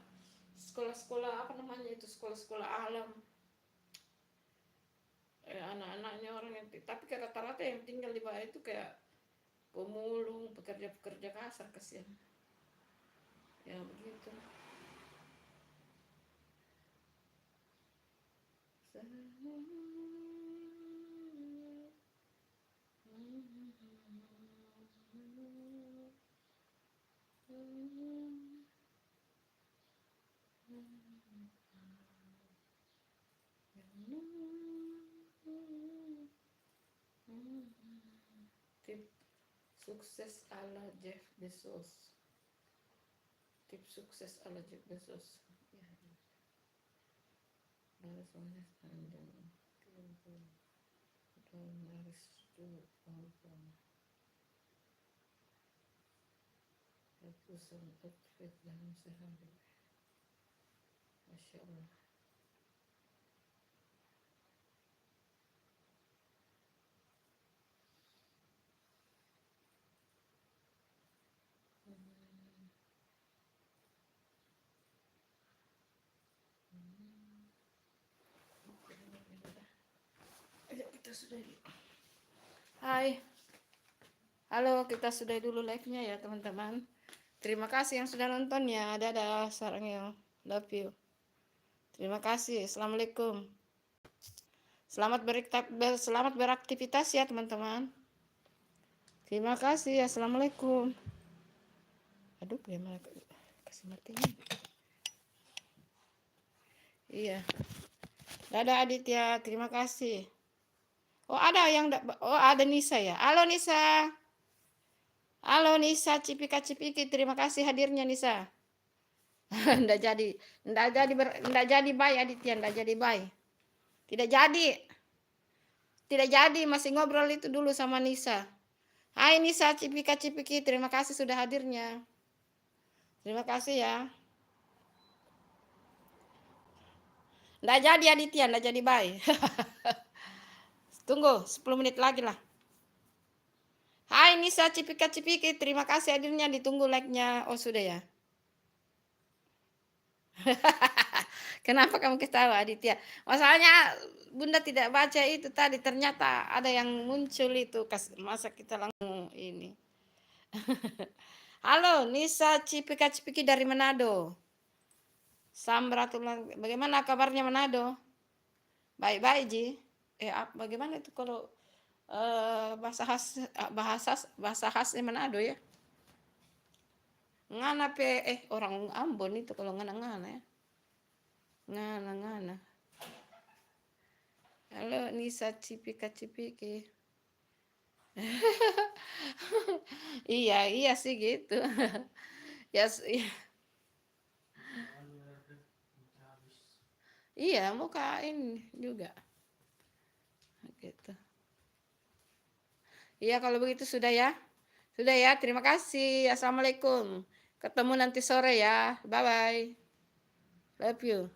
sekolah-sekolah apa namanya itu, sekolah-sekolah alam. Anak-anaknya orang yang tapi rata-rata yang tinggal di bawah itu kayak pemulung, pekerja-pekerja kasar, kasihan. Ya begitu. Tip sukses ala Jeff Bezos. Tip sukses ala Jeff Bezos. Ya. Dari soalnya panjang. Nyaris tuh ratusan outfit dalam sehari. Masya Allah. Ayo kita sudahi. Hai. Halo, kita sudahi dulu live-nya ya teman-teman. Terima kasih yang sudah nonton ya. Dadah, sarangnya. Love you. Terima kasih. Assalamualaikum. Selamat beraktivitas ya teman-teman. Terima kasih. Assalamualaikum. Aduh, gimana kasih matinya? Iya. Dadah Aditya, terima kasih. Oh ada Nisa ya. Halo Nisa. Halo Nisa, Cipika-Cipiki, terima kasih hadirnya Nisa. Nggak jadi bye Aditya, nggak jadi bye. Tidak jadi, masih ngobrol itu dulu sama Nisa. Hai Nisa, Cipika-Cipiki, terima kasih sudah hadirnya. Terima kasih ya. Nggak jadi Aditya, nggak jadi bye. Tunggu 10 menit lagi lah. Hai Nisa, Cipika-Cipiki, terima kasih hadirnya, ditunggu like-nya. Oh sudah ya. Kenapa kamu ketawa, Aditya? Masalahnya Bunda tidak baca itu tadi, ternyata ada yang muncul itu, masa kita langsung ini. Halo, Nisa Cipika-Cipiki dari Manado. Samratullah, bagaimana kabarnya Manado? Baik-baik, Ji. Bagaimana itu kalau bahasa khasnya Manado ya? Ngana orang Ambon itu kalau ngana-ngana ya. Ngana-ngana. Halo, Nisa Cipika-Cipiki. Iya, iya sih gitu. Ya, iya. Iya, mau kain juga. Gitu. Iya, kalau begitu sudah ya. Sudah ya, terima kasih. Assalamualaikum. Ketemu nanti sore ya. Bye-bye. Love you.